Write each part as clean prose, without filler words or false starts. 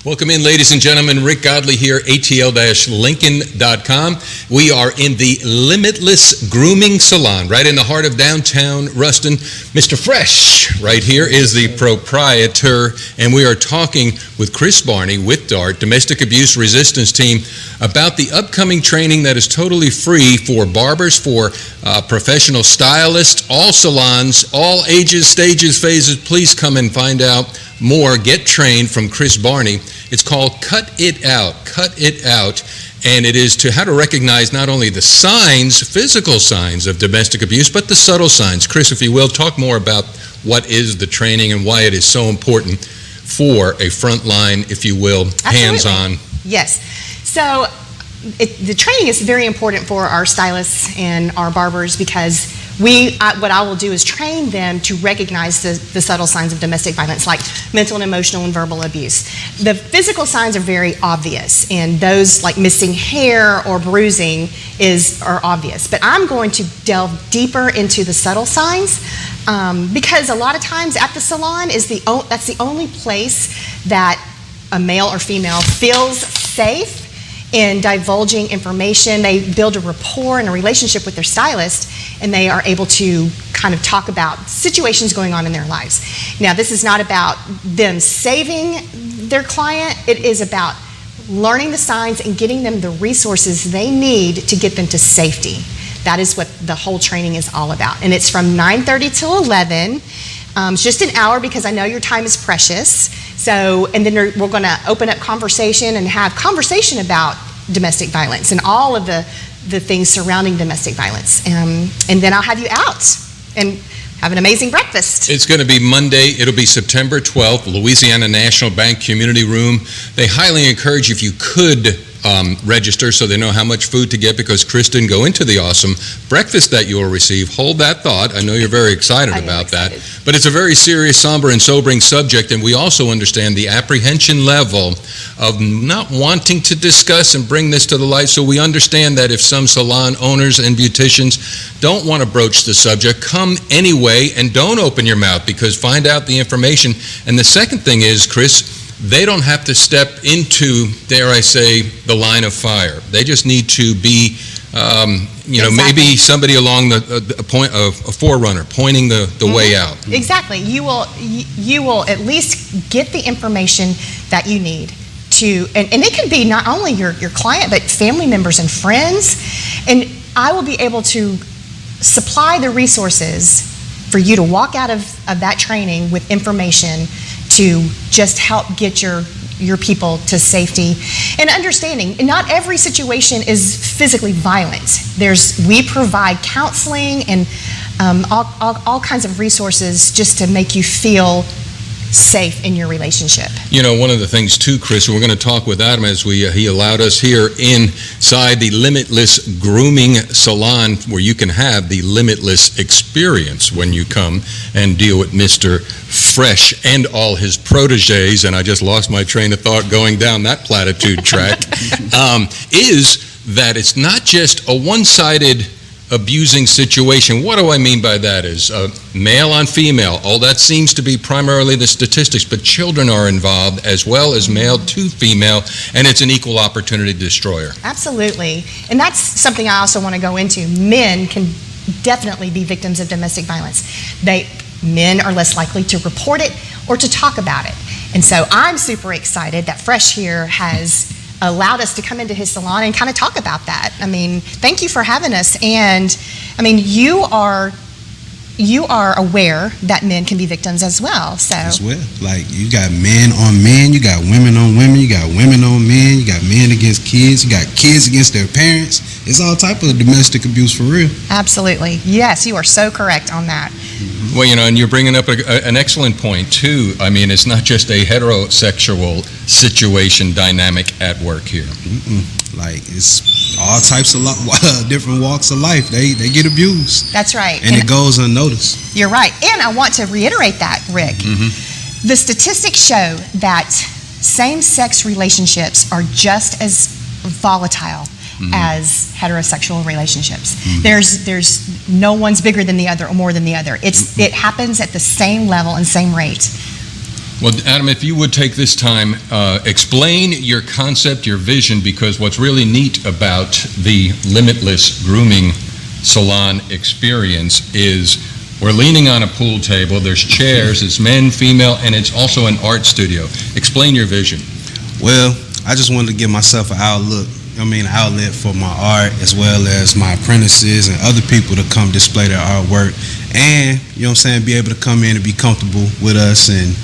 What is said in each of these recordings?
Welcome in, ladies and gentlemen. Rick Godley here, ATL-Lincoln.com. We are in the Limitless Grooming Salon, right in the heart of downtown Ruston. Mr. Fresh, right here, is the proprietor, and we are talking with Kris Barney with DART, Domestic Abuse Resistance Team, about the upcoming training that is totally free for barbers, for professional stylists, all salons, all ages, stages, phases. Please come and find out more. Get trained from Kris Barney. It's called Cut It Out, and it is to how to recognize not only the signs, physical signs of domestic abuse, but the subtle signs. Kris, if you will, talk more about what is the training and why it is so important for a frontline, if you will, hands-on. Yes. So the training is very important for our stylists and our barbers because what I will do is train them to recognize the subtle signs of domestic violence, like mental and emotional and verbal abuse. The physical signs are very obvious, and those like missing hair or bruising are obvious. But I'm going to delve deeper into the subtle signs because a lot of times at the salon that's the only place that a male or female feels safe in divulging information. They build a rapport and a relationship with their stylist, and they are able to kind of talk about situations going on in their lives. Now, this is not about them saving their client. It is about learning the signs and getting them the resources they need to get them to safety. That is what the whole training is all about. And it's from 9:30 till 11. It's just an hour because I know your time is precious. So, and then we're going to open up conversation and have conversation about domestic violence and all of the things surrounding domestic violence. And then I'll have you out and have an amazing breakfast. It's going to be Monday. It'll be September 12th, Louisiana National Bank Community Room. They highly encourage, if you could, register so they know how much food to get, because Kris didn't go into the awesome breakfast that you will receive. Hold that thought. I know you're very excited about that. But it's a very serious, somber, and sobering subject, and we also understand the apprehension level of not wanting to discuss and bring this to the light. So we understand that if some salon owners and beauticians don't want to broach the subject, come anyway and don't open your mouth, because find out the information. And the second thing is, Kris, they don't have to step into, dare I say, the line of fire. They just need to be, maybe somebody along a forerunner, pointing the way out. Exactly. You will at least get the information that you need to, and it can be not only your client, but family members and friends. And I will be able to supply the resources for you to walk out of that training with information to just help get your people to safety and understanding. And not every situation is physically violent. We provide counseling and all kinds of resources just to make you feel safe in your relationship. You know, one of the things too, Kris, we're going to talk with Adam as he allowed us here inside the Limitless Grooming Salon, where you can have the limitless experience when you come and deal with Mr. Fresh and all his proteges, and I just lost my train of thought going down that platitude track, is that it's not just a one-sided abusing situation. What do I mean by that is male on female. All that seems to be primarily the statistics, but children are involved as well as male to female, and it's an equal opportunity destroyer. Absolutely. And that's something I also want to go into. Men can definitely be victims of domestic violence. Men are less likely to report it or to talk about it. And so I'm super excited that Fresh here has allowed us to come into his salon and kind of talk about that. I mean, thank you for having us. And I mean, you are aware that men can be victims as well. So as well, like you got men on men, you got women on women, you got women on men, you got men against kids, you got kids against their parents. It's all type of domestic abuse for real. Absolutely. Yes, you are so correct on that. Mm-hmm. Well, and you're bringing up an excellent point too. I mean, it's not just a heterosexual situation dynamic at work here. Like, it's all types of different walks of life. They get abused. That's right. And it goes unnoticed. You're right. And I want to reiterate that, Rick. The statistics show that same-sex relationships are just as volatile as heterosexual relationships. There's no one's bigger than the other or more than the other. It happens at the same level and same rate. Well, Adam, if you would take this time, explain your concept, your vision, because what's really neat about the Limitless Grooming Salon experience is we're leaning on a pool table, there's chairs, it's men, female, and it's also an art studio. Explain your vision. Well, I just wanted to give myself an outlet for my art, as well as my apprentices and other people to come display their artwork, and, you know what I'm saying, be able to come in and be comfortable with us and,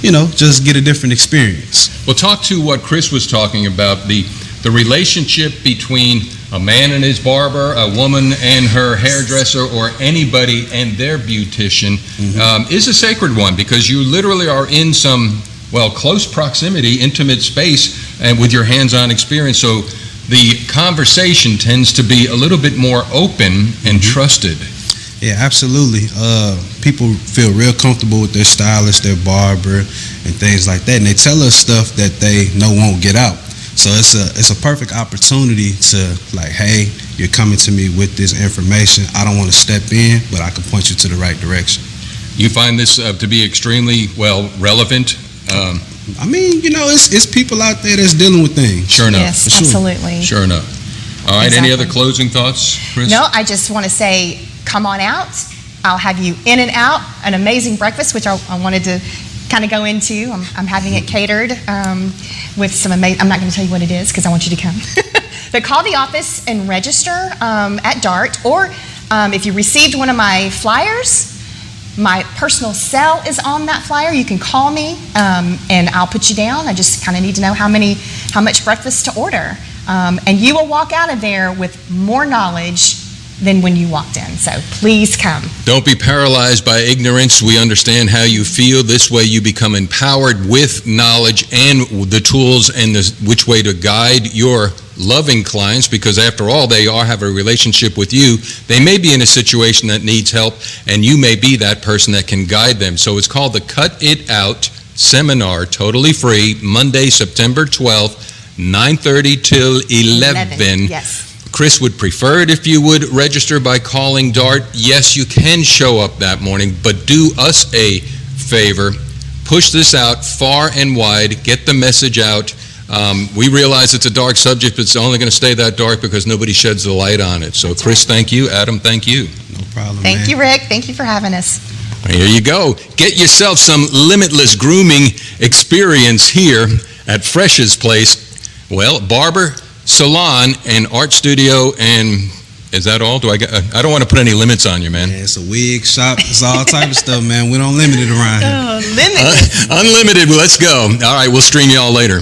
you know, just get a different experience. Well, talk to what Kris was talking about, the relationship between a man and his barber, a woman and her hairdresser, or anybody and their beautician is a sacred one, because you literally are in some, close proximity, intimate space, and with your hands-on experience. So the conversation tends to be a little bit more open and trusted. Yeah, absolutely. People feel real comfortable with their stylist, their barber, and things like that, and they tell us stuff that they know won't get out. So it's a perfect opportunity to, like, hey, you're coming to me with this information. I don't want to step in, but I can point you to the right direction. You find this to be extremely, relevant? I mean, you know, it's people out there that's dealing with things. Sure enough. Yes, sure. Absolutely. Sure enough. All right, Exactly. Any other closing thoughts, Kris? No, I just want to say, come on out. I'll have you in and out, an amazing breakfast, which I wanted to kind of go into. I'm having it catered with some amazing, I'm not going to tell you what it is because I want you to come. But call the office and register at DART, or if you received one of my flyers, my personal cell is on that flyer. You can call me and I'll put you down. I just kind of need to know how much breakfast to order. And you will walk out of there with more knowledge than when you walked in. So please come. Don't be paralyzed by ignorance. We understand how you feel. This way you become empowered with knowledge and the tools and which way to guide your loving clients, because after all, they all have a relationship with you. They may be in a situation that needs help, and you may be that person that can guide them. So it's called the Cut It Out Seminar, totally free, Monday, September 12th, 9:30 till 11. Yes. Kris would prefer it if you would register by calling DART. Yes, you can show up that morning, but do us a favor. Push this out far and wide. Get the message out. We realize it's a dark subject, but it's only going to stay that dark because nobody sheds the light on it. So, That's Kris, right. Thank you. Adam, thank you. No problem, Thank man. you, Rick. Thank you for having us. Here you go. Get yourself some Limitless Grooming experience here at Fresh's Place. Well, barber, salon, and art studio, and is that all? I don't want to put any limits on you, man. Yeah, it's a wig shop. It's all type of stuff, man. We don't limit it around here. Oh, limitless. Unlimited. Let's go. All right, we'll stream y'all later.